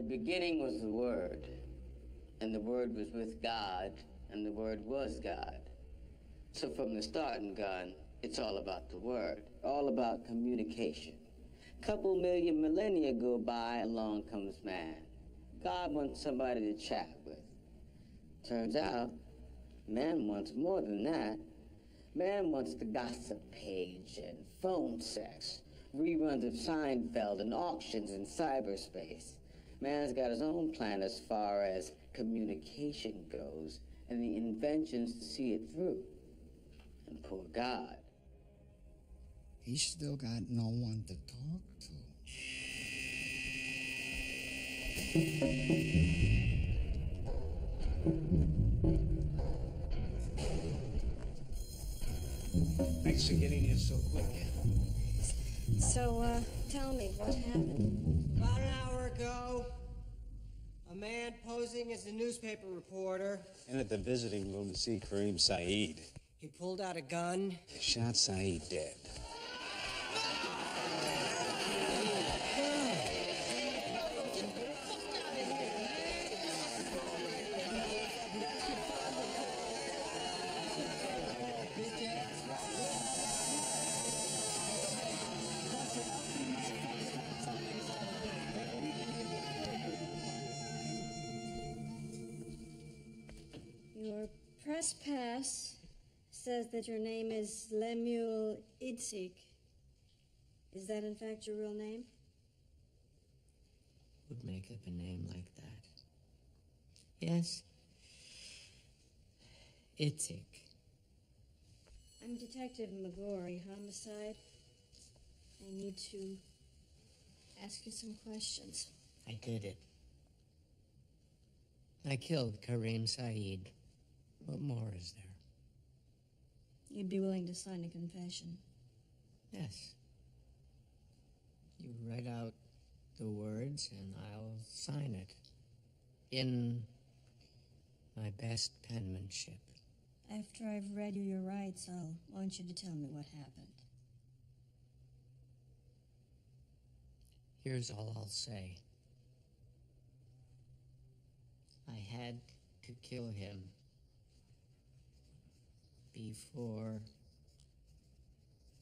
beginning was the Word, and the Word was with God, and the Word was God. So from the starting gun, it's all about the Word, all about communication. Couple million millennia go by, along comes man. God wants somebody to chat with. Turns out, man wants more than that. Man wants the gossip page and phone sex, reruns of Seinfeld and auctions in cyberspace. Man's got his own plan as far as communication goes, and the inventions to see it through. And poor God. He's still got no one to talk to. Thanks for getting here so quick. So, tell me, what happened? About an hour ago, a man posing as a newspaper reporter. And at the visiting room to see Kareem Saeed. He pulled out a gun. Shot Saeed dead. Your press pass says that your name is Lemuel Idzik. Is that in fact your real name? Would make up a name like that. Yes. Itzik. I'm Detective McGorry, homicide. I need to ask you some questions. I did it. I killed Kareem Saeed. What more is there? You'd be willing to sign a confession? Yes. You write out the words and I'll sign it. In my best penmanship. After I've read you your rights, I'll want you to tell me what happened. Here's all I'll say. I had to kill him before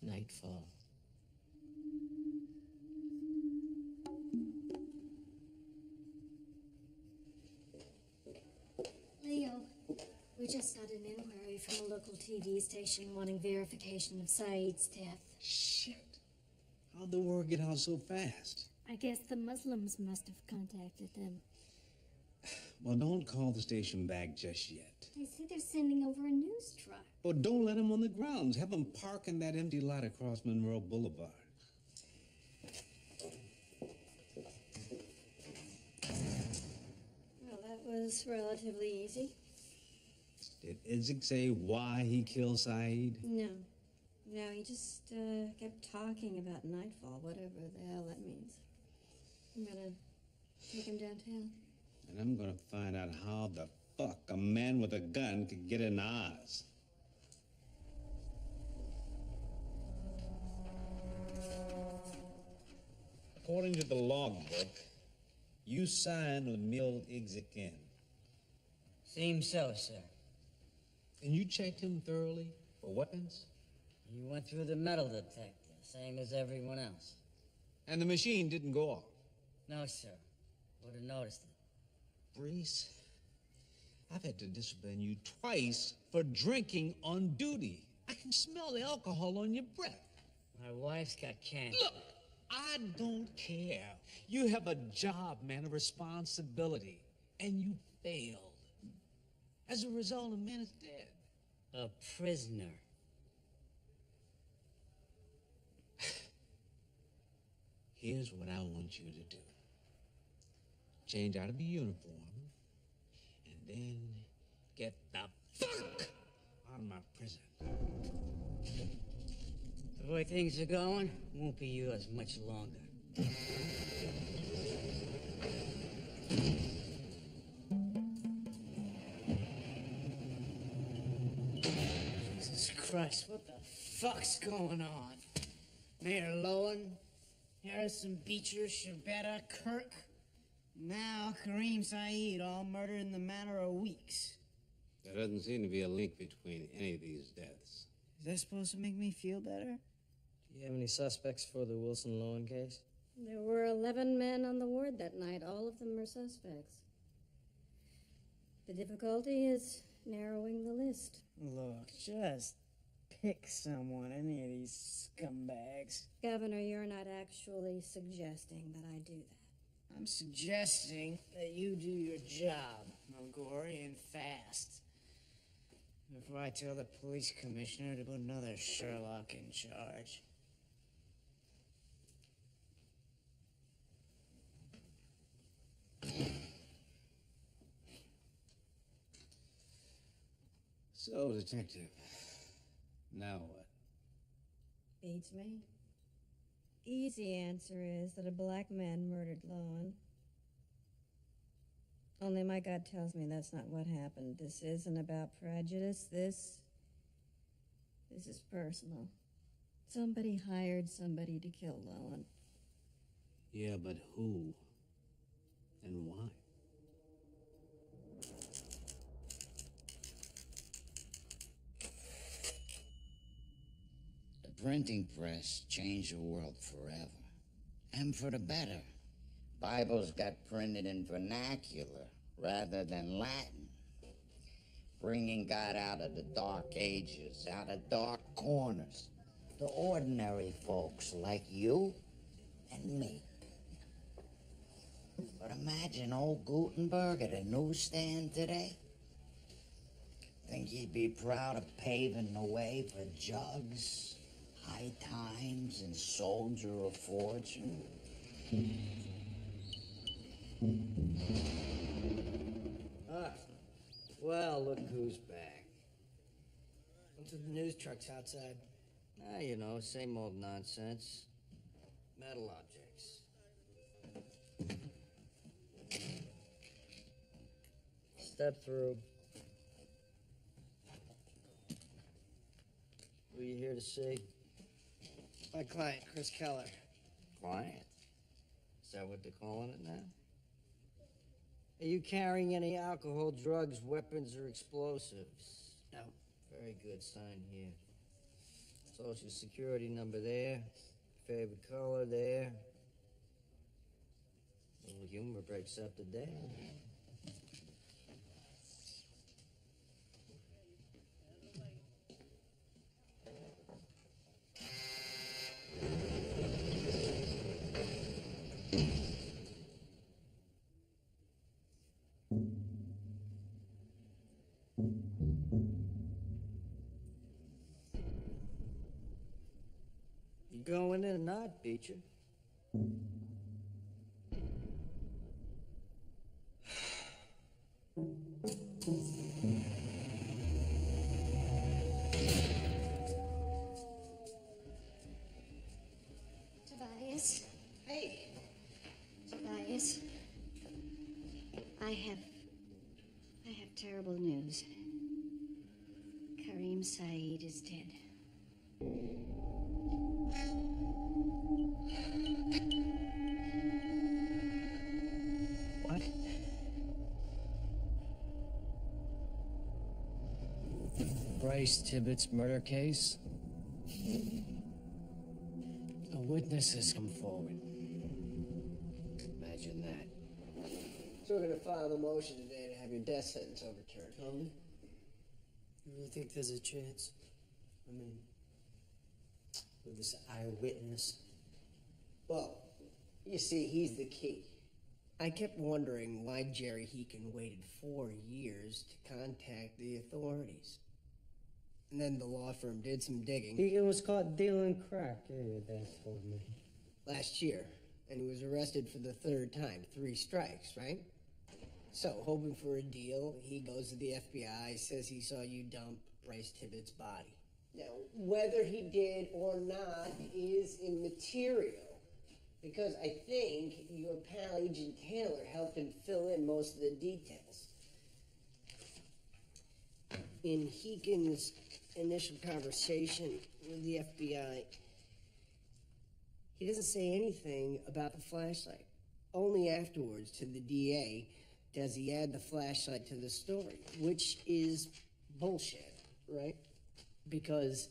nightfall. Leo, we just got an inquiry from a local TV station wanting verification of Saeed's death. Shit. How'd the word get out so fast? I guess the Muslims must have contacted them. Well, don't call the station back just yet. They say they're sending over a news truck. Well, don't let them on the grounds. Have them park in that empty lot across Monroe Boulevard. Well, that was relatively easy. Did Idzik say why he killed Saeed? No. No, he just kept talking about nightfall, whatever the hell that means. I'm gonna take him downtown. And I'm gonna find out how the fuck a man with a gun could get in Oz. According to the logbook, you signed Lemuel Idzik in. Seems so, sir. And you checked him thoroughly for weapons? He went through the metal detector, same as everyone else. And the machine didn't go off? No, sir. Would have noticed it. Brees, I've had to discipline you twice for drinking on duty. I can smell the alcohol on your breath. My wife's got cancer. Look, I don't care. You have a job, man, a responsibility, and you failed. As a result, a man is dead. A prisoner. Here's what I want you to do. Change out of your uniform, and then get the fuck out of my prison. The way things are going, won't be yours much longer. Jesus Christ, what the fuck's going on? Mayor Lowen, Harrison Beecher, Shabetta, Kirk. Now Kareem Saeed all murdered in the matter of weeks. There doesn't seem to be a link between any of these deaths. Is that supposed to make me feel better? Do you have any suspects for the Wilson Lowen case? There were 11 men on the ward that night. All of them are suspects. The difficulty is narrowing the list. Look, just pick someone, any of these scumbags. Governor, you're not actually suggesting that I do that. I'm suggesting that you do your job, Montgomery, and fast. Before I tell the police commissioner to put another Sherlock in charge. So, Detective, now what? Beats me. Easy answer is that a black man murdered Lowen. Only my gut tells me that's not what happened. This isn't about prejudice. This is personal. Somebody hired somebody to kill Lowen. Yeah, but who? And why? The printing press changed the world forever. And for the better. Bibles got printed in vernacular rather than Latin. Bringing God out of the dark ages, out of dark corners. The ordinary folks like you and me. But imagine old Gutenberg at a newsstand today. Think he'd be proud of paving the way for Jugs, High Times, and Soldier of Fortune? Ah, well, look who's back. What's with the news trucks outside? Ah, you know, same old nonsense. Metal objects. Step through. Who are you here to see? My client, Chris Keller. Client? Is that what they're calling it now? Are you carrying any alcohol, drugs, weapons, or explosives? No. Very good. Sign here. Social security number there. Favorite color there. A little humor breaks up the day. You going in or not, Beecher? Tobias? Hey. Tobias? I have terrible news. Kareem Saeed is dead. What? Bryce Tibbetts murder case. A witness has come forward. Imagine that. So we're gonna file the motion today to have your death sentence overturned, huh? You really think there's a chance? I mean, with this eyewitness? Well, you see, he's the key. I kept wondering why Jerry Heekin waited 4 years to contact the authorities. And then the law firm did some digging. He was caught dealing crack, your dad told me. Last year, and he was arrested for the 3rd time. 3 strikes, right? So, hoping for a deal, he goes to the FBI, says he saw you dump Bryce Tibbetts' body. Now, whether he did or not is immaterial, because I think your pal Agent Taylor helped him fill in most of the details. In Heekin's initial conversation with the FBI, he doesn't say anything about the flashlight. Only afterwards, to the DA, does he add the flashlight to the story, which is bullshit, right? Because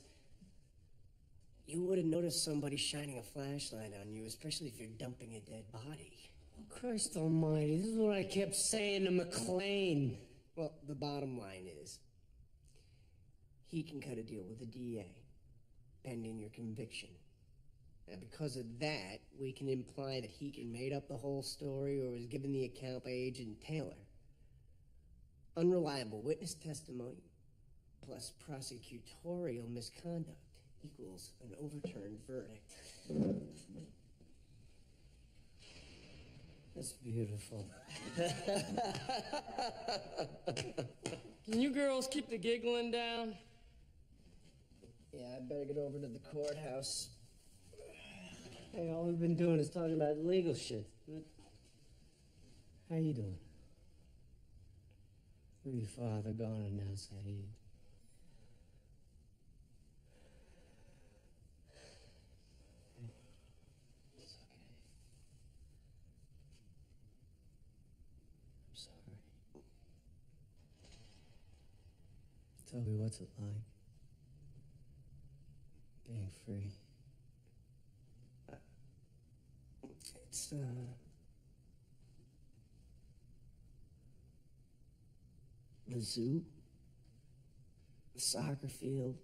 you would have noticed somebody shining a flashlight on you, especially if you're dumping a dead body. Christ almighty, this is what I kept saying to McLean. Well, the bottom line is, he can cut a deal with the DA, pending your conviction. And because of that, we can imply that he made up the whole story or was given the account by Agent Taylor. Unreliable witness testimony plus prosecutorial misconduct equals an overturned verdict. That's beautiful. Can you girls keep the giggling down? Yeah, I better get over to the courthouse. Hey, all we've been doing is talking about legal shit. How you doing? Where your father gone and now, Saeed? It's okay. I'm sorry. Tell me, what's it like? Being free. It's, the zoo, the soccer field.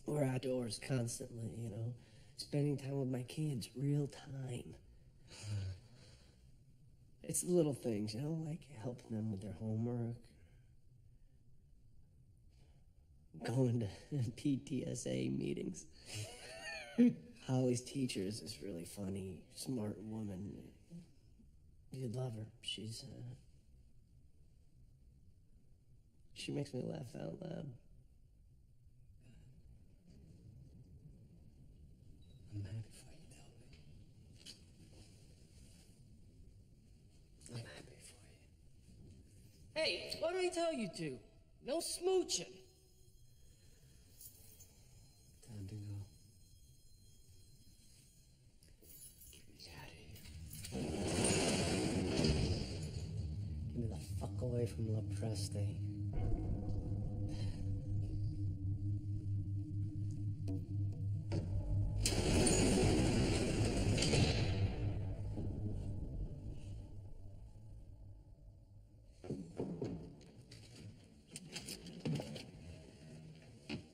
We're outdoors constantly, you know, spending time with my kids, real time. It's the little things, you know, like helping them with their homework, going to PTSA meetings. Holly's teacher is this really funny, smart woman. You'd love her. She makes me laugh out loud. I'm happy for you, Delby. I'm happy for you. Hey, what did I tell you to? No smooching. Time to go. Get me out of here. Get me the fuck away from La Preste.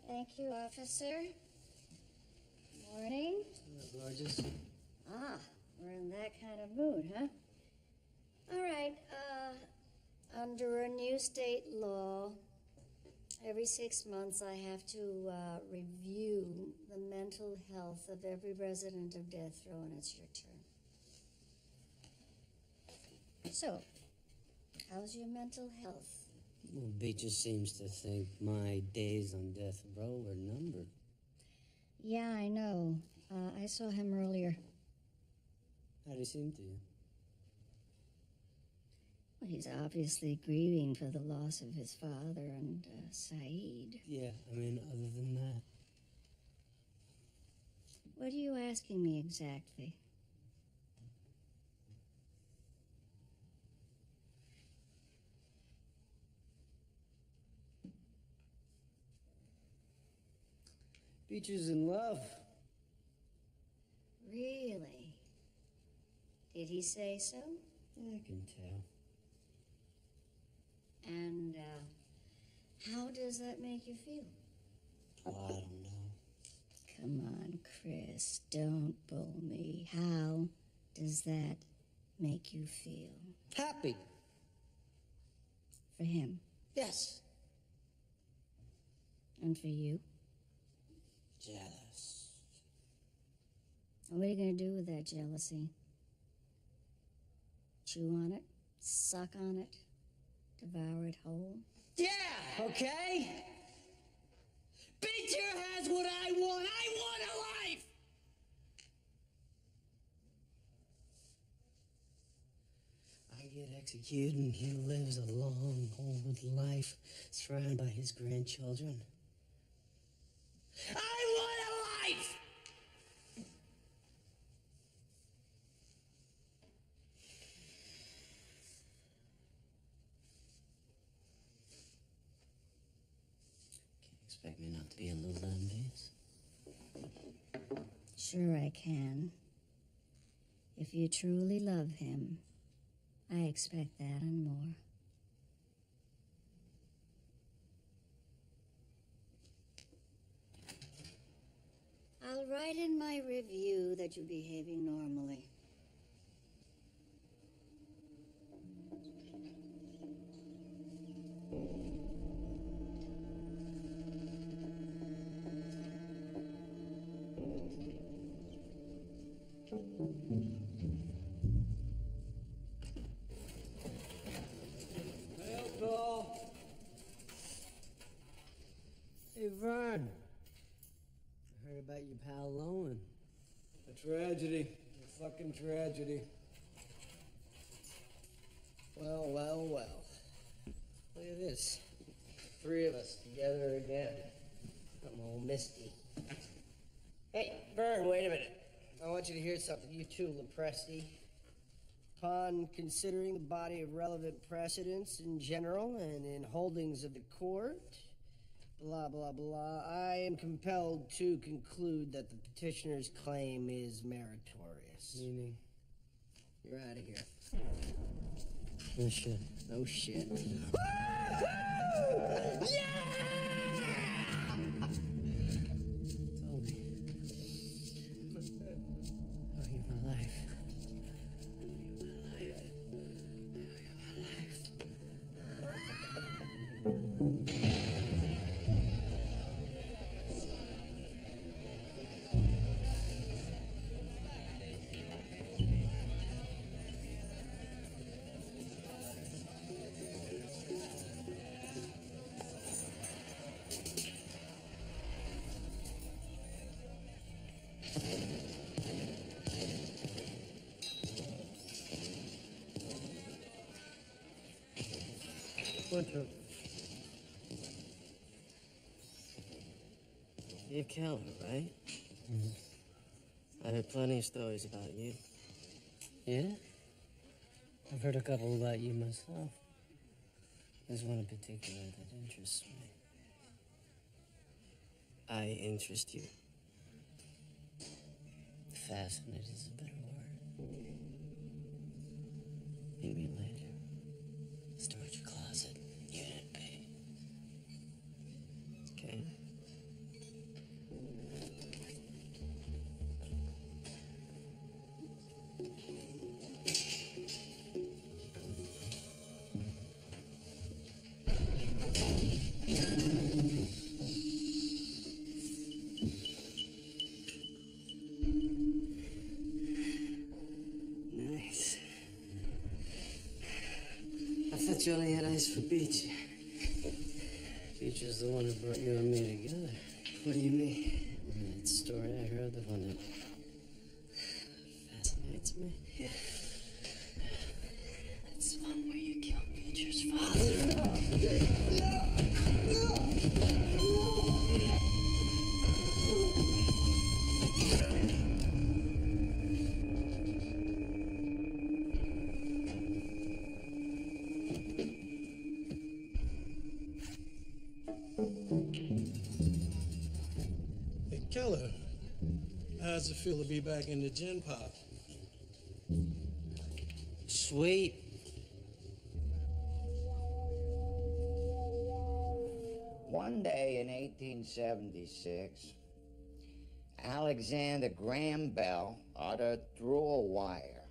Thank you, officer. Morning. Gorgeous. Ah, we're in that kind of mood, huh? All right, under a new state law, every 6 months I have to review the mental health of every resident of death row, and it's your turn. So, how's your mental health? Well, Beaches seems to think my days on death row are numbered. Yeah, I know. I saw him earlier. How'd he seem to you? Well, he's obviously grieving for the loss of his father and Saeed. Yeah, I mean, other than that. What are you asking me exactly? Beaches in love. Really? Did he say so? I can tell. And how does that make you feel? Oh, I don't know. Come on, Chris, don't bull me. How does that make you feel? Happy. For him? Yes. And for you? Jealous. And what are you going to do with that jealousy? Chew on it? Suck on it? Devour it whole? Yeah, okay? Beecher has what I want. I want a life! I get executed and he lives a long, old life surrounded by his grandchildren. I want a life! expect me not to be a little envious? Sure I can. If you truly love him, I expect that and more. I'll write in my review that you're behaving normally. Hey, Paul. Hey, Vern. I heard about your pal Lowen. A tragedy. A fucking tragedy. Well, well, well. Look at this. 3 of us together again. I'm all misty. Hey, Vern, wait a minute. I want you to hear something. You too, Lepresti. Upon considering the body of relevant precedents in general and in holdings of the court, blah, blah, blah, I am compelled to conclude that the petitioner's claim is meritorious. Meaning? You're out of here. No shit. No shit. Told me. Oh, you're my life. What's up? You're Kylma, right? I heard plenty of stories about you. Yeah? I've heard a couple about you myself. There's one in particular that interests me. I interest you. Fascinated is a better word. Meet me later. Storage closet, Unit B. Okay? Nice. I thought you only had eyes for Beach. Beach was the one who brought you and me together. What do you mean? That story I heard, the one that fascinates me. Yeah. That's the one where you killed Beecher's father. Hey, Keller. How's it feel to be back in the gin pop? Sweet. One day in 1876, Alexander Graham Bell uttered through a wire,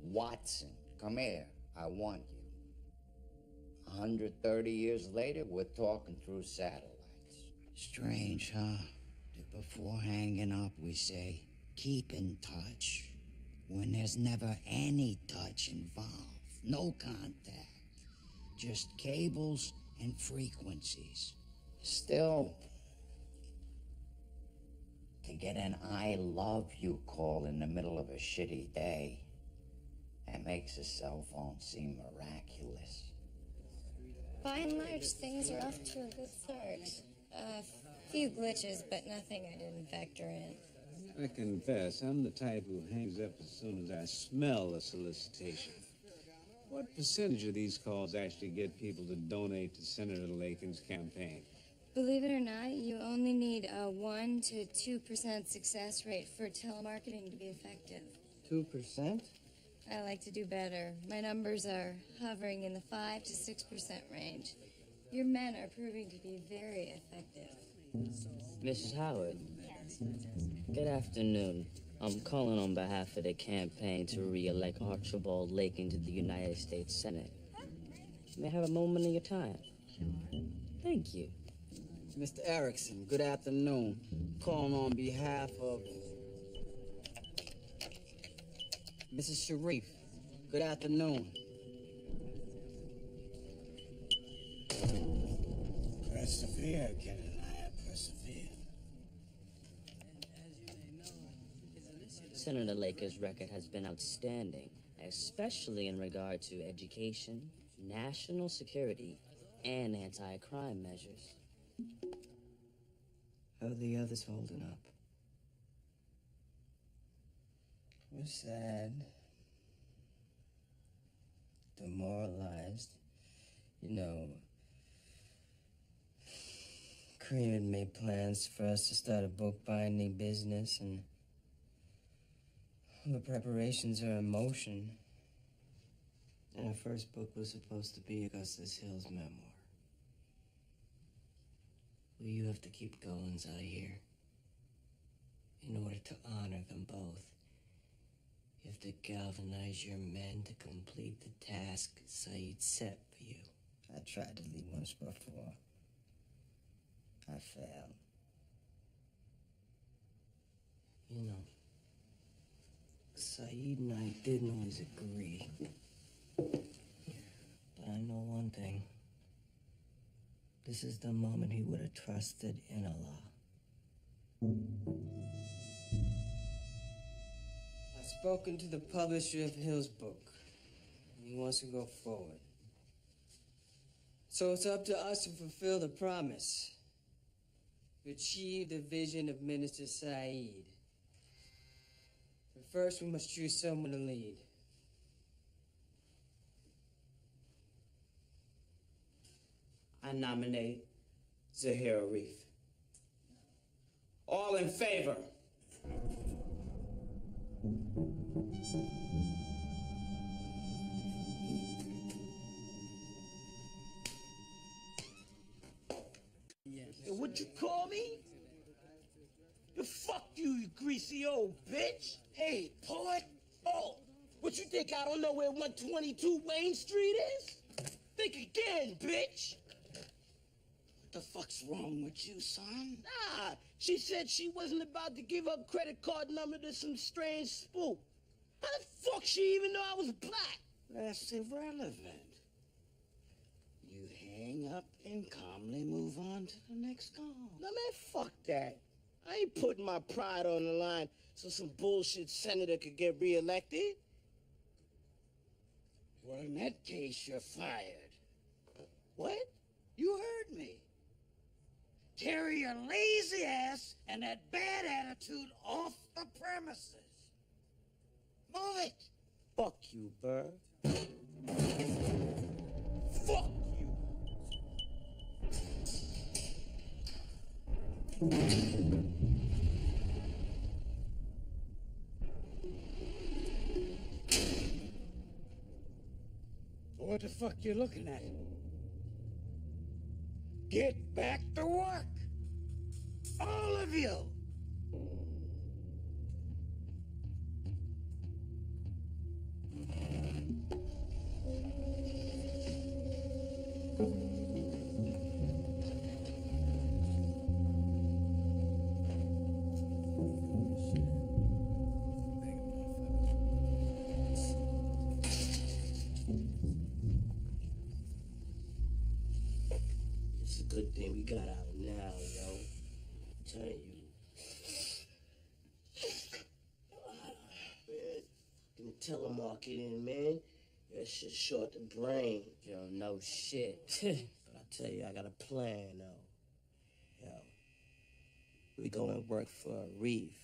"Watson, come here, I want you." 130 years later, we're talking through satellites. Strange, huh? That before hanging up, we say, keep in touch, when there's never any touch involved. No contact. Just cables and frequencies. Still, to get an "I love you" call in the middle of a shitty day, that makes a cell phone seem miraculous. By and large, things are off to a good start. A few glitches, but nothing I didn't factor in. I confess, I'm the type who hangs up as soon as I smell a solicitation. What percentage of these calls actually get people to donate to Senator Lakin's campaign? Believe it or not, you only need a 1 to 2% success rate for telemarketing to be effective. 2%? I like to do better. My numbers are hovering in the 5 to 6% range. Your men are proving to be very effective. Mrs. Howard, good afternoon. I'm calling on behalf of the campaign to re-elect Archibald Lake into the United States Senate. May I have a moment of your time? Thank you. Mr. Erickson, good afternoon. Calling on behalf of Mrs. Sharif. Good afternoon. Persevere, Kenaniah, persevere. Senator Laker's record has been outstanding, especially in regard to education, national security, and anti-crime measures. How are the others holding up? We're sad. Demoralized. You know, Cream had made plans for us to start a book binding business, and all the preparations are in motion. And our first book was supposed to be Augustus Hill's memoir. Well, you have to keep goings out here. In order to honor them both, you have to galvanize your men to complete the task Saeed set for you. I tried to lead once before. I failed. You know, Saeed and I didn't always agree. But I know one thing. This is the moment he would have trusted in Allah. I've spoken to the publisher of Hill's book. He wants to go forward. So it's up to us to fulfill the promise. To achieve the vision of Minister Saeed. But first, we must choose someone to lead. I nominate Zahir Arif. All in favor? What'd you call me? The fuck you greasy old bitch. Hey, poet. Oh, what you think I don't know where 122 Wayne Street is? Think again, bitch. What the fuck's wrong with you, son? Nah, she said she wasn't about to give her credit card number to some strange spook. How the fuck she even know I was black? That's irrelevant. You hang up and calmly move on to the next call. Now, man, fuck that. I ain't putting my pride on the line so some bullshit senator could get reelected. Well, in that case, you're fired. What? You heard me. Tear your lazy ass and that bad attitude off the premises. Move it. Fuck you, Burr. Fuck you. What the fuck you looking at? Get back to work. All of you. It's a good thing we got out now, yo. I'm telling you. Them telemarketing, man. That shit short the brain. Yo, no shit. But I tell you, I got a plan, though. Yo, we gonna work for a reef.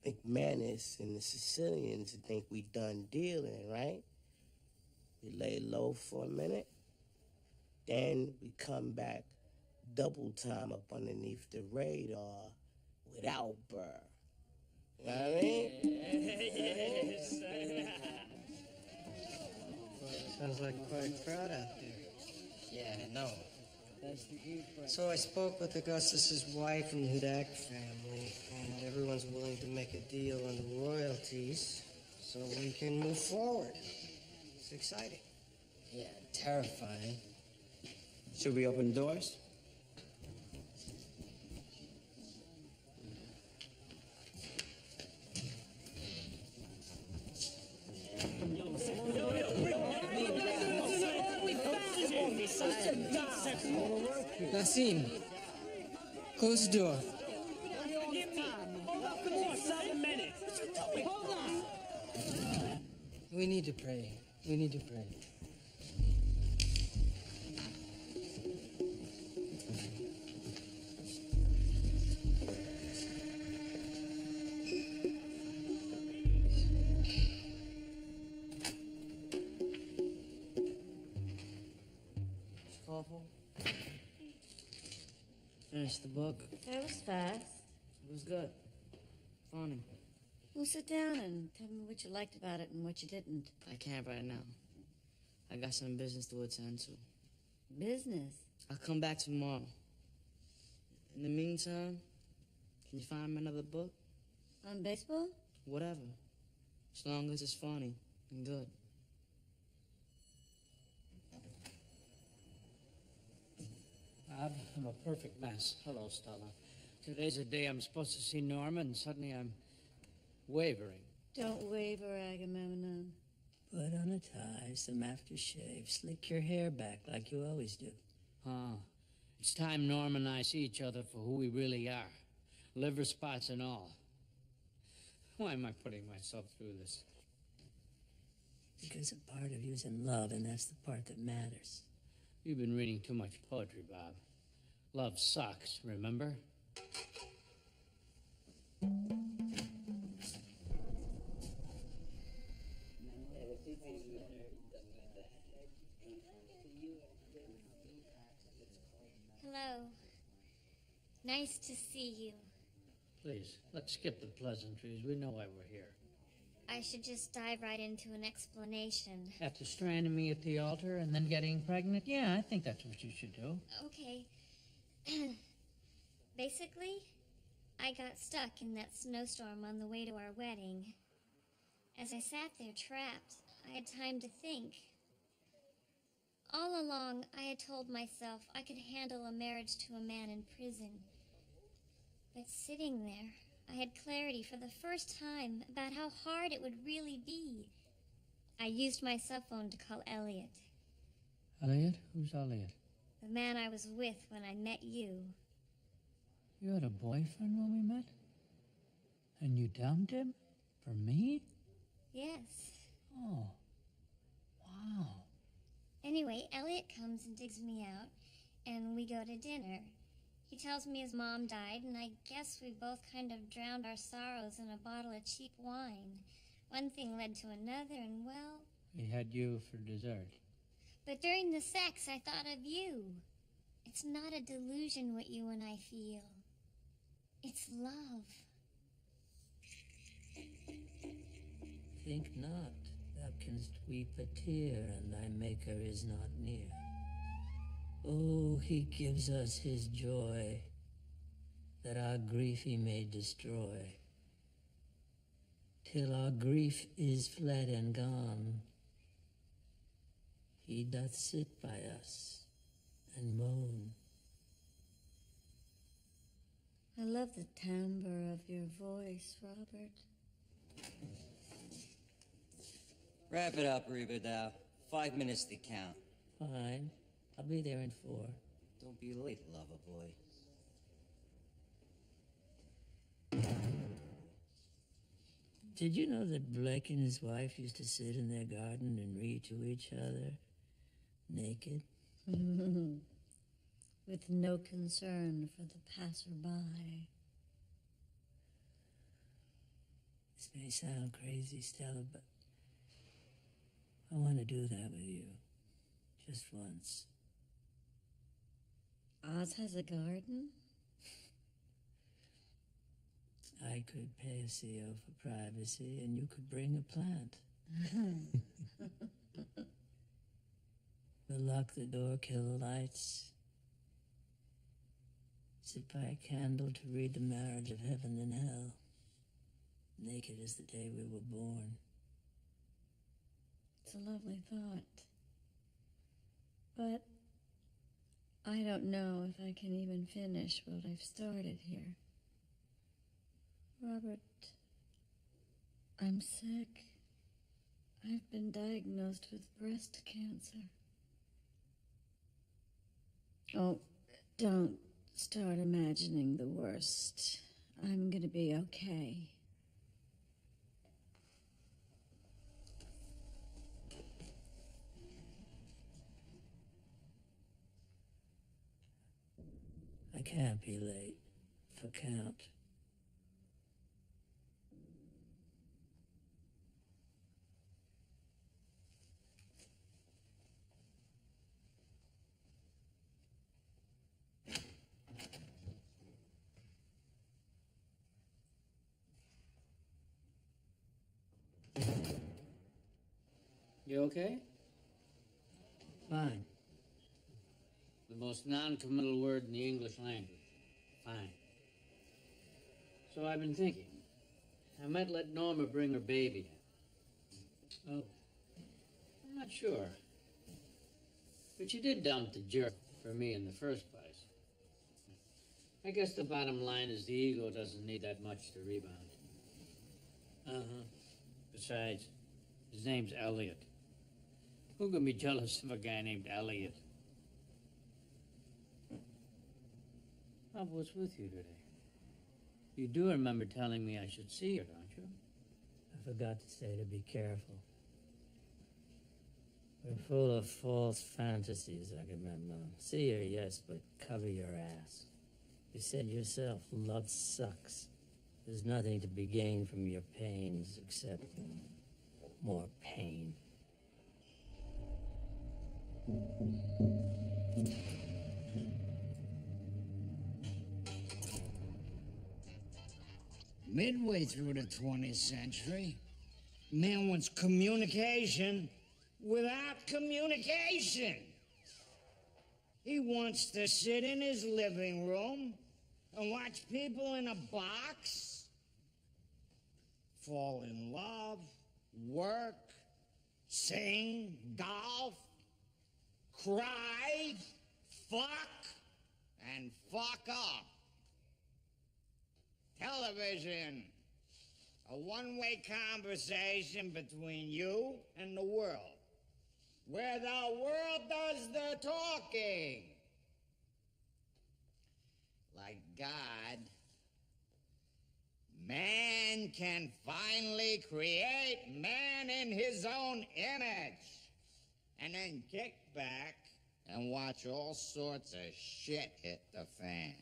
McManus and the Sicilians think we done dealing, right? We lay low for a minute, then we come back double time up underneath the radar without Burr. You know what I mean? Sounds like quite a crowd out there. Yeah, I know. So I spoke with Augustus's wife and Hudak family, and everyone's willing to make a deal on the royalties so we can move forward. It's exciting. Yeah, terrifying. Should we open the doors? Nassim, close the door. We need to pray. We need to pray. Awful. Finished the book. That was fast. It was good. Funny. Well, sit down and tell me what you liked about it and what you didn't. I can't right now. I got some business to attend to. Business? I'll come back tomorrow. In the meantime, can you find me another book? On baseball? Whatever. As long as it's funny and good. Bob, I'm a perfect mess. Hello, Stella. Today's the day I'm supposed to see Norma, and suddenly I'm wavering. Don't waver, Agamemnon. Put on a tie, some aftershave, slick your hair back like you always do. It's time Norma and I see each other for who we really are. Liver spots and all. Why am I putting myself through this? Because a part of you's in love, and that's the part that matters. You've been reading too much poetry, Bob. Love sucks, remember? Hello. Nice to see you. Please, let's skip the pleasantries. We know why we're here. I should just dive right into an explanation. After stranding me at the altar and then getting pregnant? Yeah, I think that's what you should do. Okay. Basically, I got stuck in that snowstorm on the way to our wedding. As I sat there trapped, I had time to think. All along, I had told myself I could handle a marriage to a man in prison. But sitting there, I had clarity for the first time about how hard it would really be. I used my cell phone to call Elliot. Elliot? Who's Elliot? The man I was with when I met you. You had a boyfriend when we met? And you dumped him? For me? Yes. Oh. Wow. Anyway, Elliot comes and digs me out, and we go to dinner. He tells me his mom died, and I guess we both kind of drowned our sorrows in a bottle of cheap wine. One thing led to another, and well... He had you for dessert. But during the sex, I thought of you. It's not a delusion what you and I feel. It's love. Think not, thou canst weep a tear, and thy Maker is not near. Oh, he gives us his joy, that our grief he may destroy. Till our grief is fled and gone, he doth sit by us and moan. I love the timbre of your voice, Robert. Wrap it up, Reba, thou. 5 minutes to count. Fine. I'll be there in 4. Don't be late, lover boy. Did you know that Blake and his wife used to sit in their garden and read to each other, naked? With no concern for the passerby. This may sound crazy, Stella, but I want to do that with you. Just once. Oz has a garden? I could pay a CO for privacy, and you could bring a plant. We'll lock the door, kill the lights. Sit by a candle to read the marriage of heaven and hell. Naked as the day we were born. It's a lovely thought. But I don't know if I can even finish what I've started here. Robert, I'm sick. I've been diagnosed with breast cancer. Oh, don't start imagining the worst. I'm gonna be okay. I can't be late for count. You okay? Fine. The most non-committal word in the English language. Fine. So I've been thinking. I might let Norma bring her baby in. Oh. I'm not sure. But you did dump the jerk for me in the first place. I guess the bottom line is the ego doesn't need that much to rebound. Uh-huh. Besides, his name's Elliot. Who can be jealous of a guy named Elliot? Bob, what's with you today? You do remember telling me I should see her, don't you? I forgot to say to be careful. We're full of false fantasies, Agamemnon. See her, yes, but cover your ass. You said yourself, love sucks. There's nothing to be gained from your pains except more pain. Midway through the 20th century, man wants communication without communication. He wants to sit in his living room and watch people in a box fall in love, work, sing, golf, cry, fuck, and fuck up. Television, a one-way conversation between you and the world, where the world does the talking. Like God, man can finally create man in his own image, and then kick back and watch all sorts of shit hit the fan.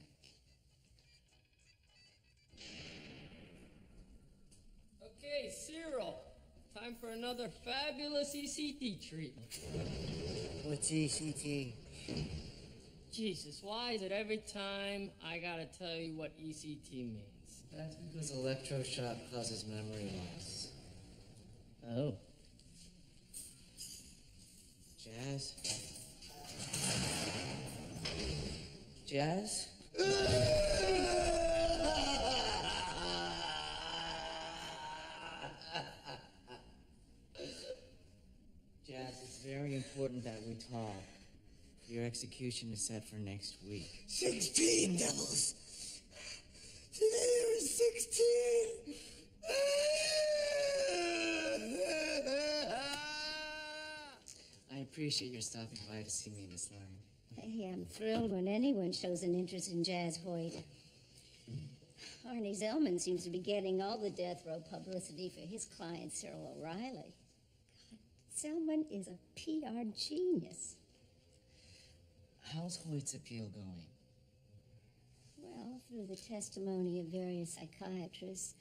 Okay, Cyril. Time for another fabulous ECT treatment. What's ECT? Jesus, why is it every time I gotta tell you what ECT means? That's because electroshock causes memory loss. Oh. Jazz? Jazz? Jazz, it's very important that we talk. Your execution is set for next week. 16 devils. Today there was 16. I appreciate your stopping by to see me, Miss Lang. Hey, I'm thrilled when anyone shows an interest in Jazz Hoyt. Arnie Zellman seems to be getting all the death row publicity for his client, Cyril O'Reilly. God, Zellman is a PR genius. How's Hoyt's appeal going? Well, through the testimony of various psychiatrists,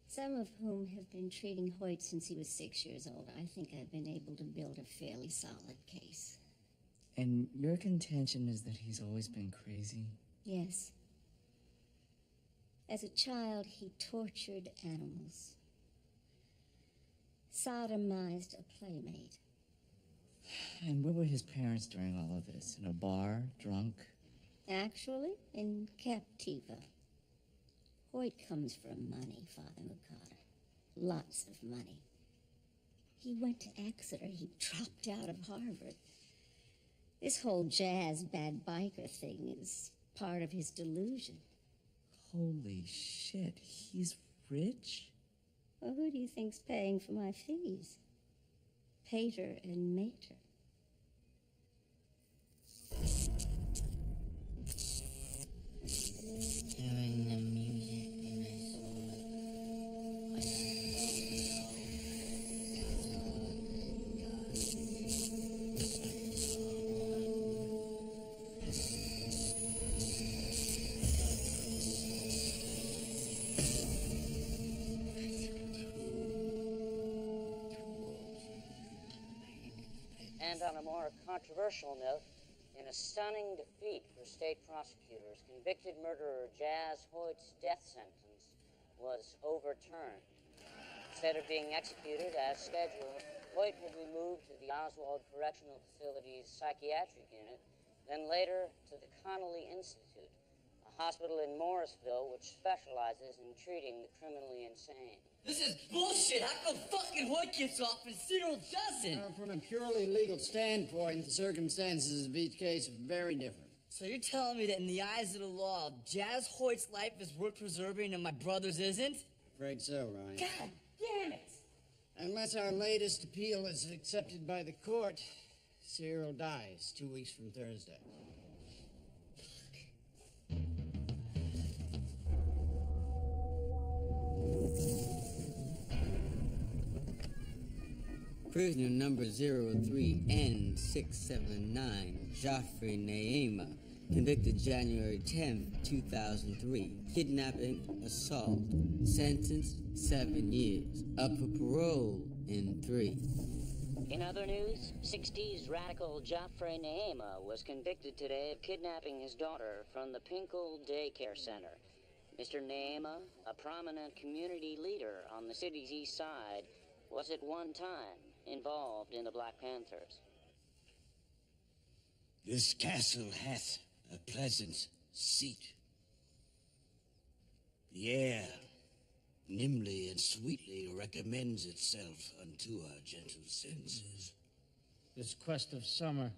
some of whom have been treating Hoyt since he was 6 years old, I think I've been able to build a fairly solid case. And your contention is that he's always been crazy? Yes. As a child, he tortured animals, sodomized a playmate. And where were his parents during all of this? In a bar, drunk? Actually, in Captiva. Hoyt comes from money, Father Mukata. Lots of money. He went to Exeter. He dropped out of Harvard. This whole jazz bad biker thing is part of his delusion. Holy shit, he's rich? Well, who do you think's paying for my fees? Pater and Mater. Hearing the music in my soul. And on a more controversial note, in a stunning defeat for state prosecutors, convicted murderer Jazz Hoyt's death sentence was overturned. Instead of being executed as scheduled, Hoyt will be moved to the Oswald Correctional Facility's psychiatric unit, then later to the Connolly Institute, a hospital in Morrisville which specializes in treating the criminally insane. This is bullshit. How come fucking Hoyt gets off and Cyril doesn't? From a purely legal standpoint, the circumstances of each case are very different. So you're telling me that in the eyes of the law, Jazz Hoyt's life is worth preserving and my brother's isn't? Afraid so, Ryan. God damn it! Unless our latest appeal is accepted by the court, Cyril dies 2 weeks from Thursday. Prisoner number 03N679, Joffrey Naima, convicted January 10, 2003, kidnapping, assault, sentenced 7 years, up for parole in 3. In other news, 60s radical Joffrey Naima was convicted today of kidnapping his daughter from the Pinkle Daycare Center. Mr. Naima, a prominent community leader on the city's east side, was at one time involved in the Black Panthers. This castle hath a pleasant seat. The air nimbly and sweetly recommends itself unto our gentle senses. This quest of summer,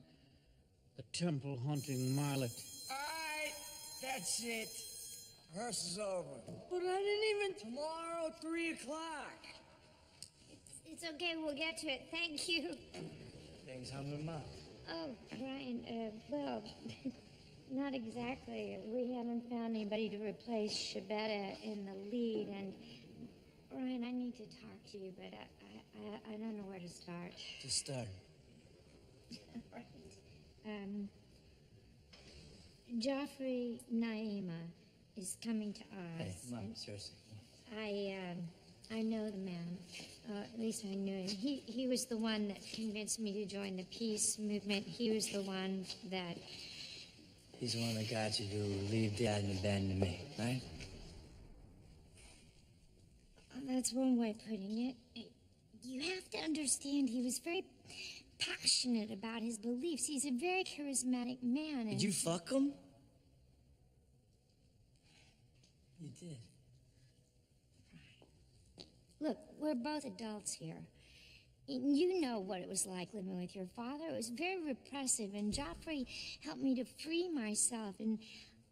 the temple hunting marlet. All right, that's it. Rehearsal's over. But I didn't even tomorrow, 3 o'clock. It's okay, we'll get to it. Thank you. Things humming up. Oh, Brian, well, not exactly. We haven't found anybody to replace Shabetta in the lead, and Brian, I need to talk to you, but I don't know where to start. Just start. Right. Joffrey Naima is coming to us. Hey, come on, seriously. I know the man. At least I knew him. He was the one that convinced me to join the peace movement. He was the one that... He's the one that got you to leave Dad and abandon me, right? That's one way of putting it. You have to understand he was very passionate about his beliefs. He's a very charismatic man. And... Did you fuck him? You did. Look, we're both adults here. You know what it was like living with your father. It was very repressive, and Joffrey helped me to free myself. And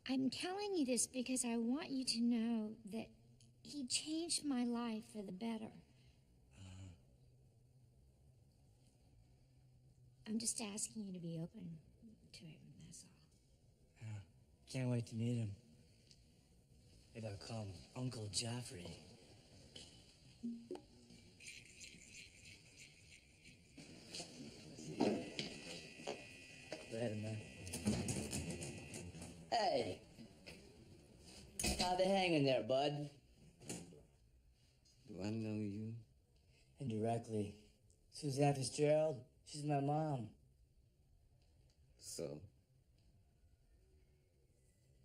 I'm telling you this because I want you to know that he changed my life for the better. I'm just asking you to be open to it, that's all. Yeah. Can't wait to meet him. Maybe I'll call him Uncle Joffrey. Later, man. Hey! How they hanging there, bud? Do I know you? Indirectly. Suzanne Fitzgerald, she's my mom. So,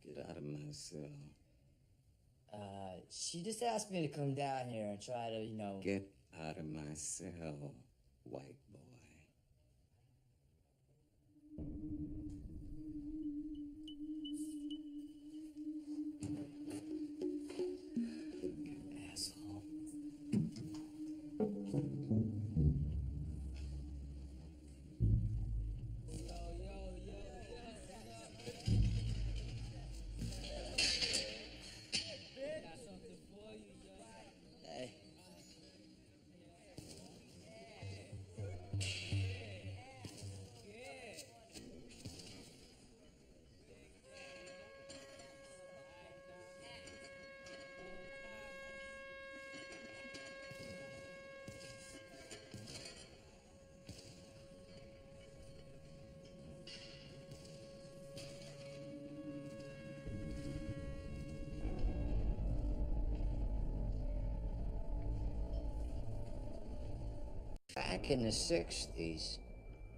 get out of my cell. She just asked me to come down here and try to, Get out of my cell, white boy. Asshole. Hey. Back in the 60s,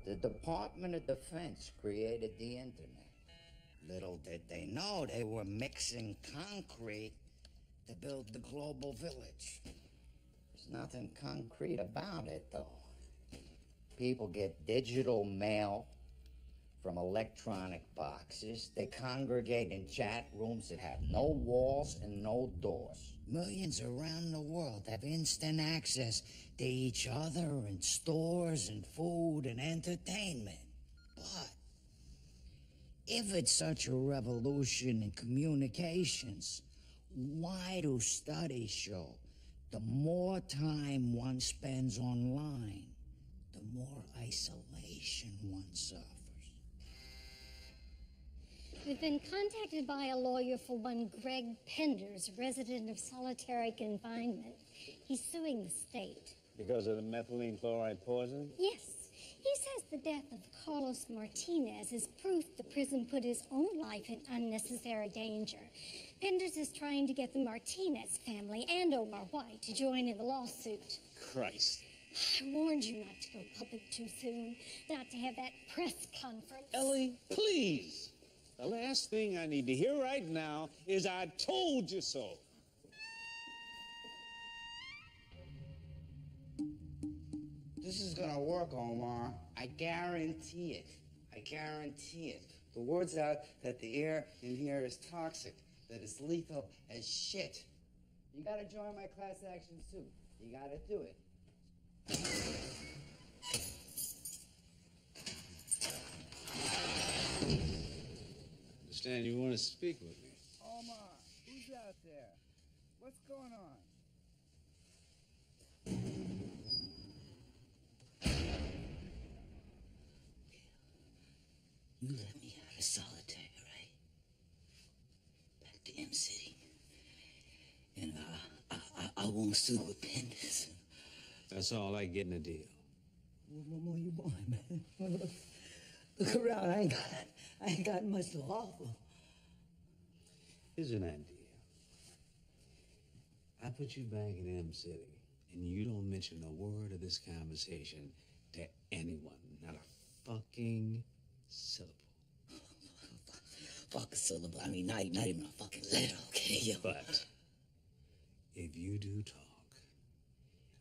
the Department of Defense created the internet. Little did they know they were mixing concrete to build the global village. There's nothing concrete about it, though. People get digital mail from electronic boxes. They congregate in chat rooms that have no walls and no doors. Millions around the world have instant access to each other and stores and food and entertainment. But if it's such a revolution in communications, why do studies show the more time one spends online, the more isolation one suffers? We've been contacted by a lawyer for one Greg Penders, resident of solitary confinement. He's suing the state. Because of the methylene chloride poison? Yes. He says the death of Carlos Martinez is proof the prison put his own life in unnecessary danger. Penders is trying to get the Martinez family and Omar White to join in the lawsuit. Christ. I warned you not to go public too soon, not to have that press conference. Ellie, please. The last thing I need to hear right now is I told you so. This is gonna work, Omar. I guarantee it. I guarantee it. The word's out that the air in here is toxic, that it's lethal as shit. You gotta join my class action suit. You gotta do it. Understand you want to speak with me. Omar, who's out there? What's going on? You let me out of solitary, right? Back to M City. And I won't sue with Penders. That's all I get in a deal. What more you want, man? Look around. I ain't got much to offer. Here's an idea. I put you back in M City, and you don't mention a word of this conversation to anyone. Not a fucking syllable. Fuck a syllable. I mean, not even a fucking letter, okay? Yo. But if you do talk,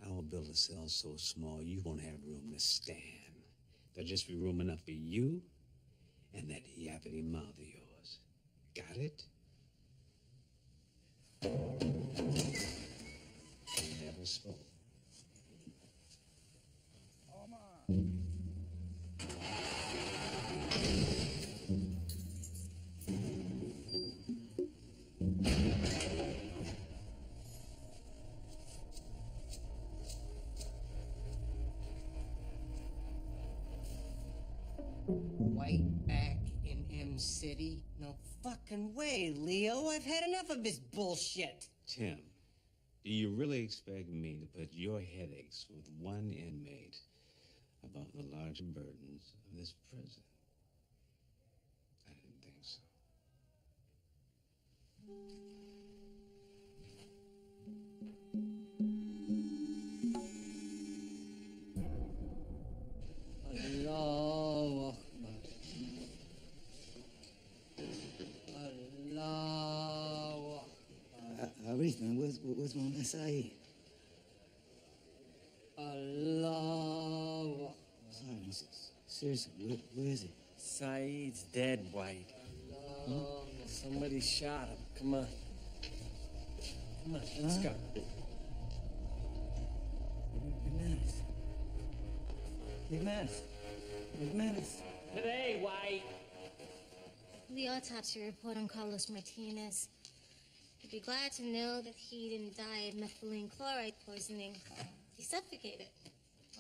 I will build a cell so small you won't have room to stand. There'll just be room enough for you and that yappity mouth of yours. Got it? You never spoke. Omar. White back in M City? No fucking way, Leo. I've had enough of this bullshit. Tim, do you really expect me to put your headaches with one inmate about the larger burdens of this prison? I didn't think so. Allahu Akbar. policeman. What's wrong with Saeed? Allah. Seriously, where is he? Saeed's dead, White. Somebody shot him. Come on. Come on, let's go. Big Menace. Big Menace. Today, White. The autopsy report on Carlos Martinez. You'd be glad to know that he didn't die of methylene chloride poisoning. He suffocated.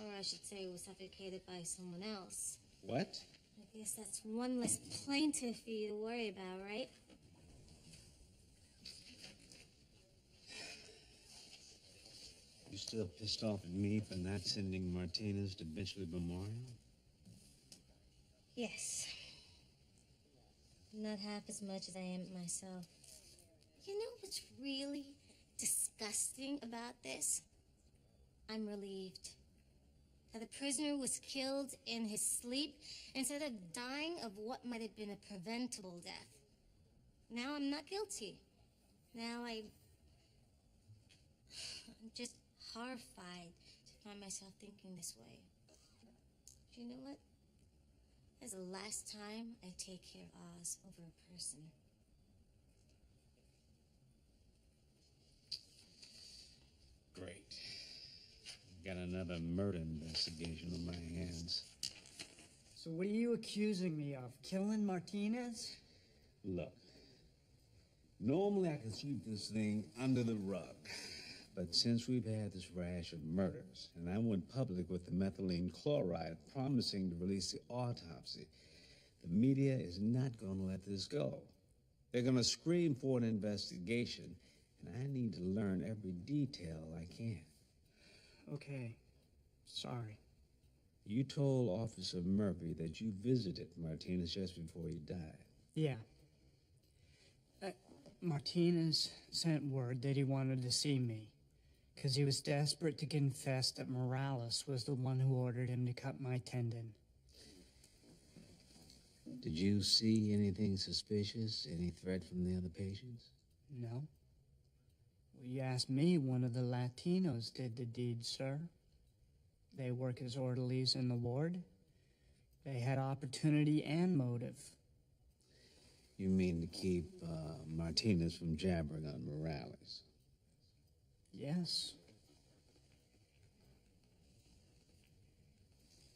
Or I should say was suffocated by someone else. What? I guess that's one less plaintiff for you to worry about, right? You still pissed off at me for not sending Martinez to Benchley Memorial? Yes. Not half as much as I am myself. You know what's really disgusting about this? I'm relieved that the prisoner was killed in his sleep instead of dying of what might have been a preventable death. Now I'm not guilty. Now I'm just horrified to find myself thinking this way. Do you know what? That's the last time I take care of Oz over a person. Great. Got another murder investigation on my hands. So what are you accusing me of? Killing Martinez? Look, normally I can sweep this thing under the rug. But since we've had this rash of murders, and I went public with the methylene chloride promising to release the autopsy, the media is not going to let this go. They're going to scream for an investigation, and I need to learn every detail I can. Okay. Sorry. You told Officer Murphy that you visited Martinez just before he died. Yeah. Martinez sent word that he wanted to see me, because he was desperate to confess that Morales was the one who ordered him to cut my tendon. Did you see anything suspicious? Any threat from the other patients? No. Well, you asked me, one of the Latinos did the deed, sir. They work as orderlies in the ward. They had opportunity and motive. You mean to keep Martinez from jabbering on Morales? Yes.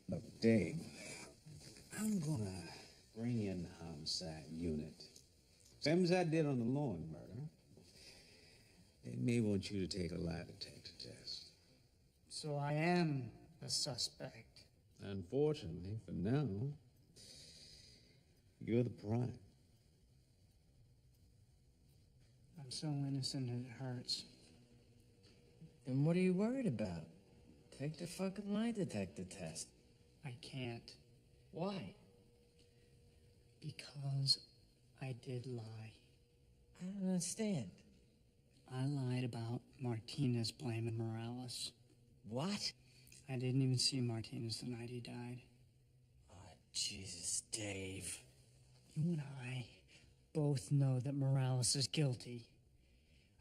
Look, Dave, I'm gonna bring in the homicide unit. Same as I did on the Lowen murder. They may want you to take a lie detector test. So I am a suspect. Unfortunately, for now, you're the prime. I'm so innocent it hurts. Then what are you worried about? Take the fucking lie detector test. I can't. Why? Because I did lie. I don't understand. I lied about Martinez blaming Morales. What? I didn't even see Martinez the night he died. Oh, Jesus, Dave. You and I both know that Morales is guilty.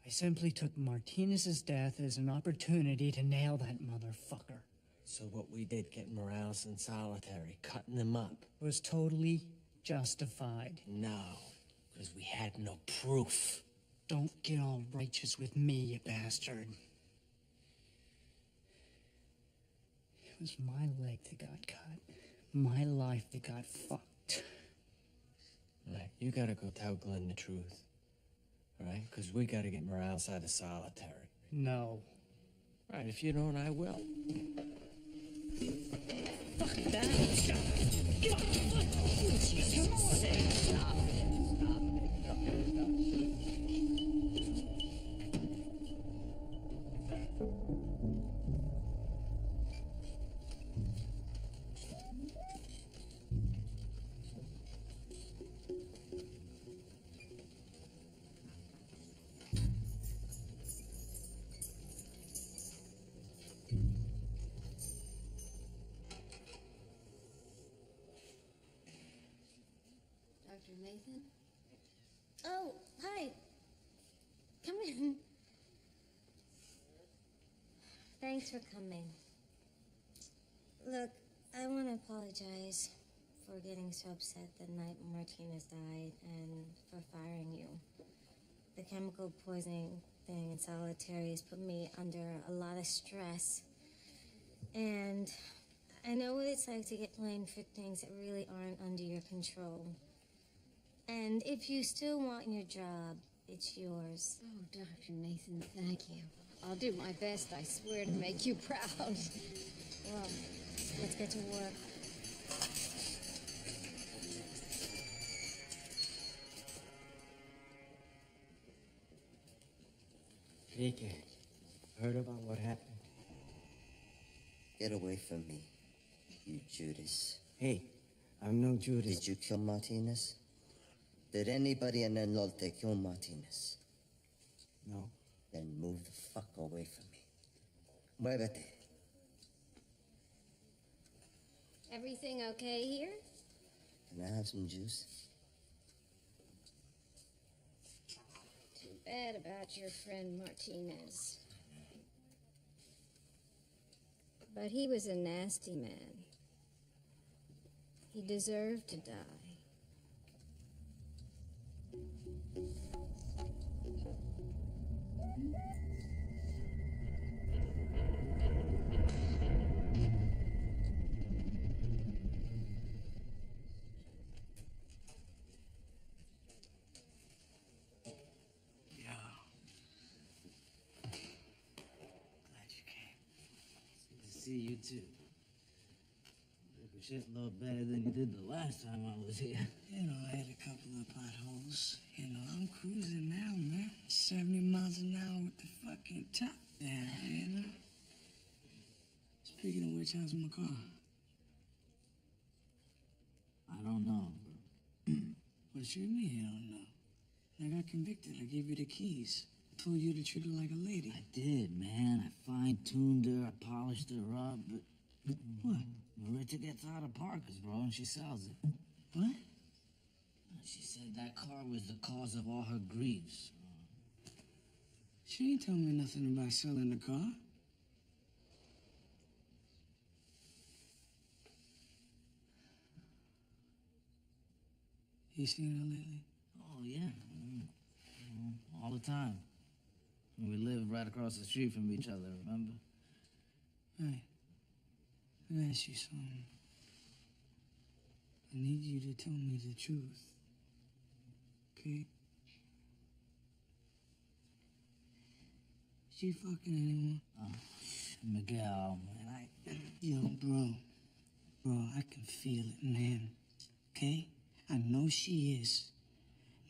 I simply took Martinez's death as an opportunity to nail that motherfucker. So what we did, getting Morales in solitary, cutting him up, was totally justified. No, because we had no proof. Don't get all righteous with me, you bastard. It was my leg that got cut. My life that got fucked. Right, you gotta go tell Glenn the truth. Right? Because we gotta get Morales out of solitary. No. Right, if you don't, I will. Fuck that. Stop it. Fuck you, Jesus. Stop it. Dr. Nathan? Thanks for coming. Look, I want to apologize for getting so upset the night Martinez died and for firing you. The chemical poisoning thing in solitary has put me under a lot of stress. And I know what it's like to get blamed for things that really aren't under your control. And if you still want your job, it's yours. Oh, Dr. Nathan, thank you. I'll do my best, I swear, to make you proud. Well, let's get to work. Rinki, heard about what happened? Get away from me, you Judas. Hey, I'm no Judas. Did you kill Martinez? Did anybody in El Norte kill Martinez? No. Then move the fuck away from me. Muévete. Everything okay here? Can I have some juice? Too bad about your friend Martinez. But he was a nasty man. He deserved to die. See you too. Ricochet a little better than you did the last time I was here. You know, I had a couple of potholes. You know, I'm cruising now, man. 70 miles an hour with the fucking top down, you know? Speaking of which, how's my car? I don't know, bro. What you mean you don't know? I got convicted. I gave you the keys. I told you to treat her like a lady. I did, man. I fine-tuned her, I polished her up, but... What? Marita gets out of Parker's, bro, and she sells it. What? She said that car was the cause of all her griefs. She ain't telling me nothing about selling the car. You seen her lately? Oh, yeah. All the time. We lived right across the street from each other, remember? Hey, let me ask you something. I need you to tell me the truth. Okay? She fucking anyone? Oh, Miguel, man, Yo, bro, I can feel it, man. Okay? I know she is.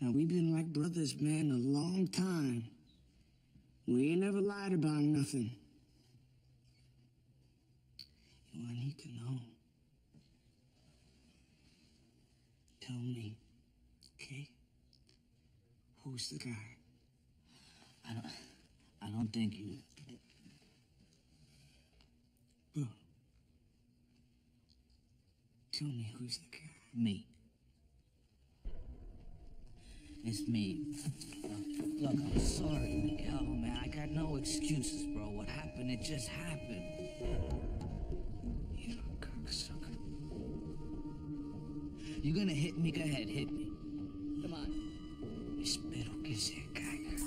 Now, we've been like brothers, man, a long time. We ain't never lied about nothing. Yo, I need to know. Tell me, okay? Who's the guy? I don't think you... Bro, tell me who's the guy. Me. It's me. Look, I'm sorry, Miguel, man. I got no excuses, bro. What happened, it just happened. You cocksucker. You gonna hit me? Go ahead, hit me. Come on. Espero que se caiga.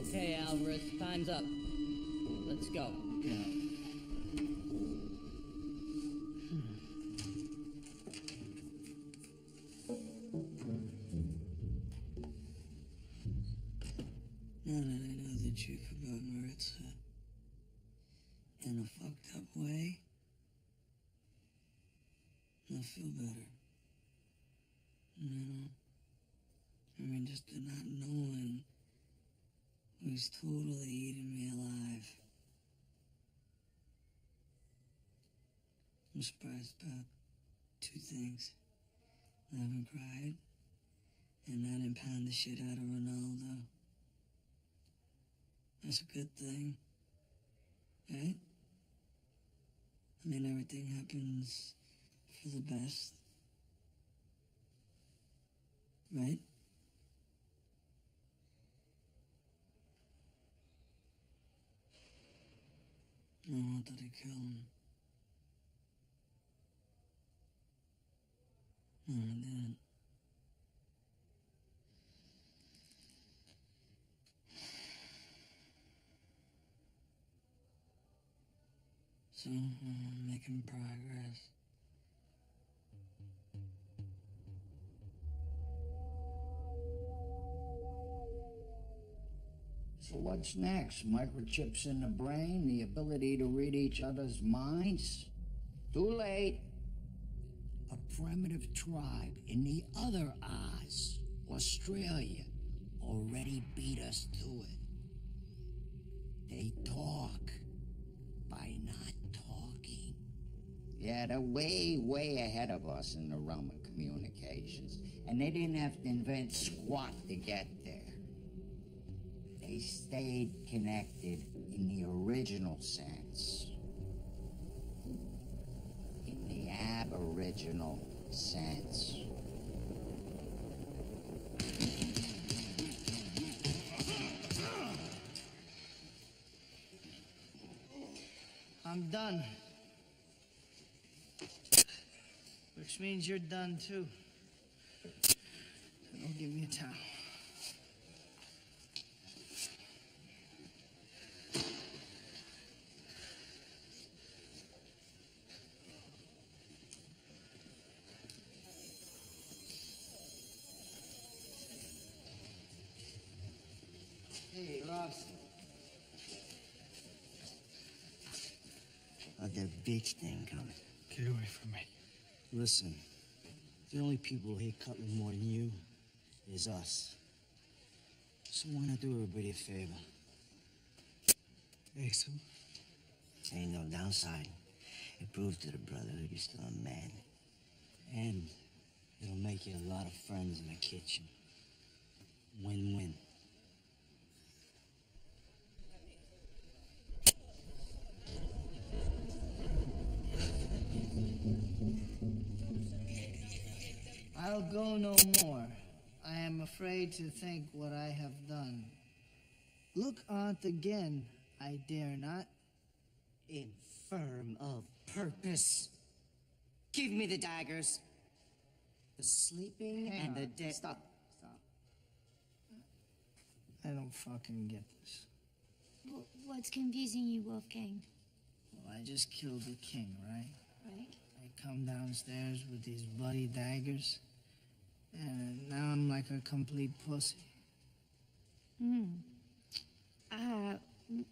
Okay, Alvarez, time's up. Let's go. Now that I know the truth about Maritza, in a fucked up way, I feel better. You know? I mean, just the not knowing was totally eating me alive. I'm surprised about two things. I haven't cried, and I didn't pound the shit out of Ronaldo. That's a good thing, right? I mean, everything happens for the best, right? No, I thought they killed him. No, I didn't. So, making progress. So what's next? Microchips in the brain, the ability to read each other's minds? Too late. A primitive tribe in the other Oz, Australia, already beat us to it. They talk by not talking. Yeah, they're way, way ahead of us in the realm of communications. And they didn't have to invent squat to get there. They stayed connected in the original sense. In the aboriginal sense. I'm done. Which means you're done too. So go give me a towel. Hey, Ross. Oh, that bitch thing coming. Get away from me. Listen, the only people who hate Cutler more than you is us. So why not do everybody a favor? Hey, so? Ain't no downside. It proves to the brotherhood you're still a man. And it'll make you a lot of friends in the kitchen. Win-win. I'll go no more. I am afraid to think what I have done. Look on't again, I dare not. Infirm of purpose. Give me the daggers. The sleeping and the dead. Stop. I don't fucking get this. What's confusing you, Wolfgang? Well, I just killed the king, right? Right. I come downstairs with these bloody daggers, and now I'm like a complete pussy.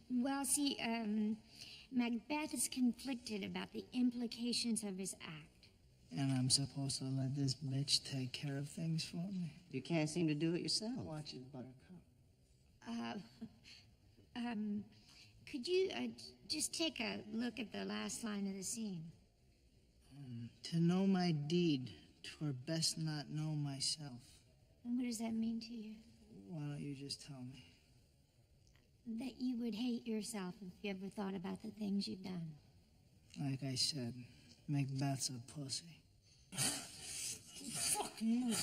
Well, see, Macbeth is conflicted about the implications of his act. And I'm supposed to let this bitch take care of things for me? You can't seem to do it yourself. Watch it, Buttercup. Could you just take a look at the last line of the scene? To know my deed, 'twere best not know myself. And what does that mean to you? Why don't you just tell me? That you would hate yourself if you ever thought about the things you've done. Like I said, Macbeth's a pussy. Fuck you.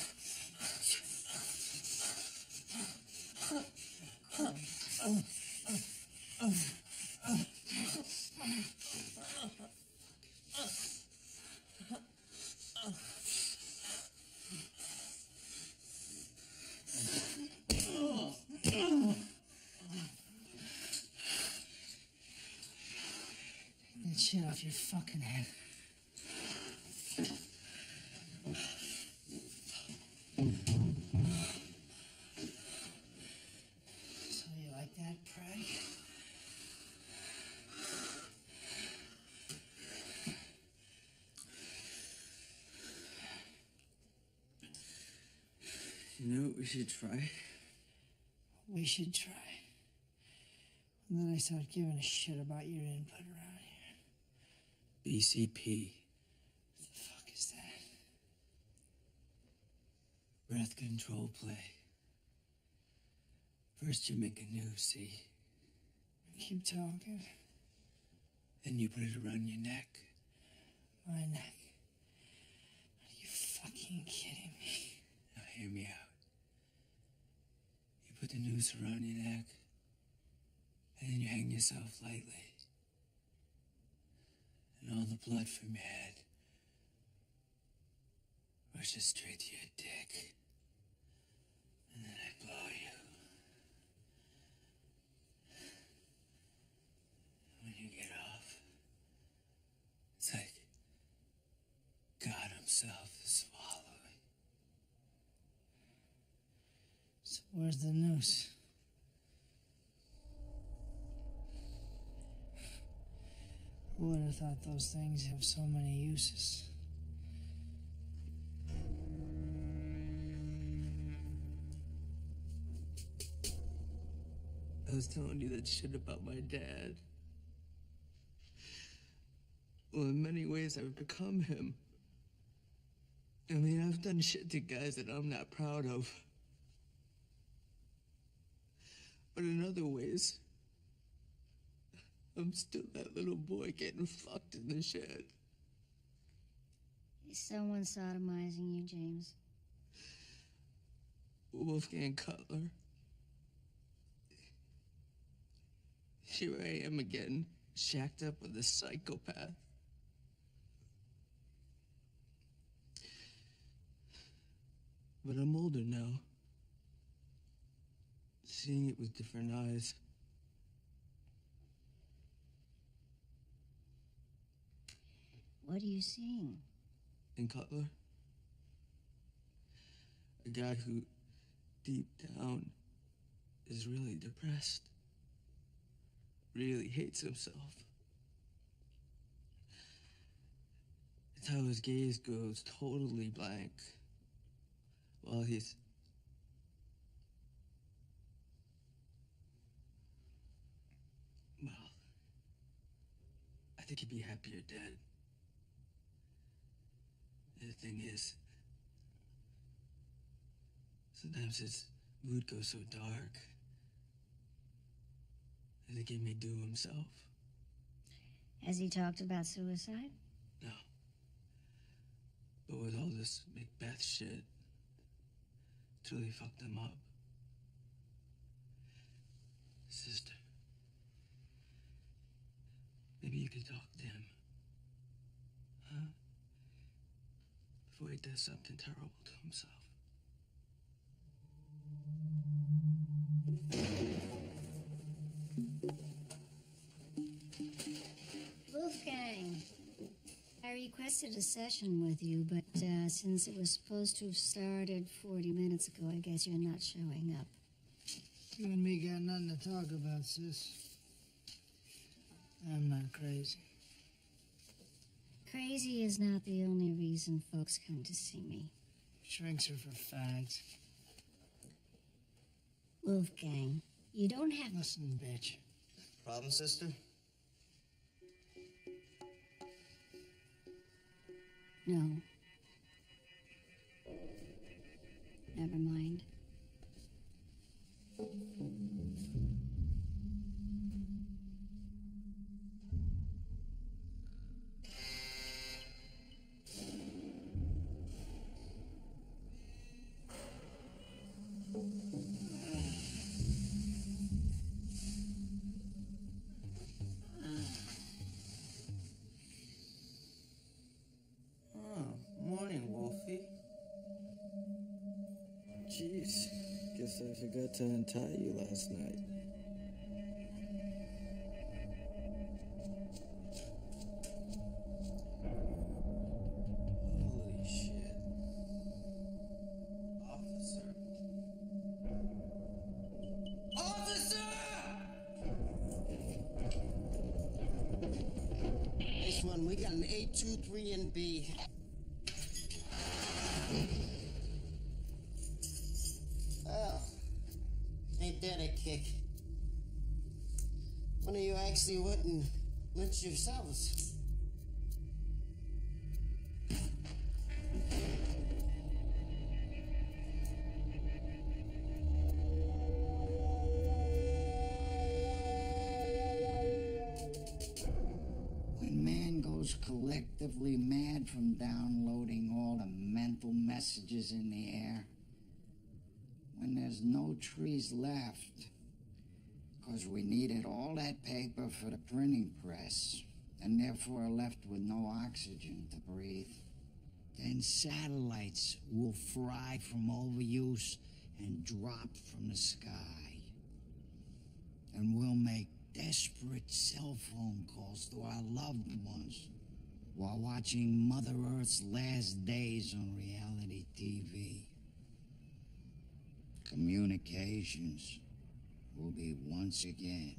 Get shit off your fucking head. So you like that, Craig? You know what we should try? We should try. And then I start giving a shit about your input around here. BCP. What the fuck is that? Breath control play. First you make a noose, see? Keep talking. Then you put it around your neck. My neck. Are you fucking kidding me? Now hear me out. You put the noose around your neck, and then you hang yourself lightly. And all the blood from your head rushes straight to your dick. And then I blow you. When you get off, it's like God himself is swallowing. So where's the noose? Who would have thought those things have so many uses? I was telling you that shit about my dad. Well, in many ways, I've become him. I mean, I've done shit to guys that I'm not proud of. But in other ways, I'm still that little boy getting fucked in the shed. Is someone sodomizing you, James? Wolfgang Cutler. Here I am again, shacked up with a psychopath. But I'm older now. Seeing it with different eyes. What are you seeing? In Cutler? A guy who, deep down, is really depressed. Really hates himself. It's how his gaze goes totally blank while he's... Well, I think he'd be happier dead. The thing is, sometimes his mood goes so dark that it may do himself. Has he talked about suicide? No. But with all this Macbeth shit, it's really fucked him up. Sister, maybe you could talk to him. Huh? Before he does something terrible to himself. Wolfgang, I requested a session with you, but since it was supposed to have started 40 minutes ago, I guess you're not showing up. You and me got nothing to talk about, sis. I'm not crazy. Crazy is not the only reason folks come to see me. Shrinks are for fags. Wolfgang, you don't have... Listen, bitch. Problem, sister? No. Never mind. Morning, Wolfie. Jeez, guess I forgot to untie you last night. Holy shit. Officer. Officer! This one, we got an A23 and B. Well, ain't that a kick? When are you actually wouldn't lynch yourselves? When man goes collectively mad from downloading all the mental messages in the air, when there's no trees left, because we needed all that paper for the printing press, and therefore are left with no oxygen to breathe. Then satellites will fry from overuse and drop from the sky. And we'll make desperate cell phone calls to our loved ones while watching Mother Earth's last days on reality TV. Communications will be once again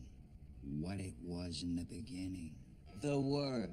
what it was in the beginning. The Word.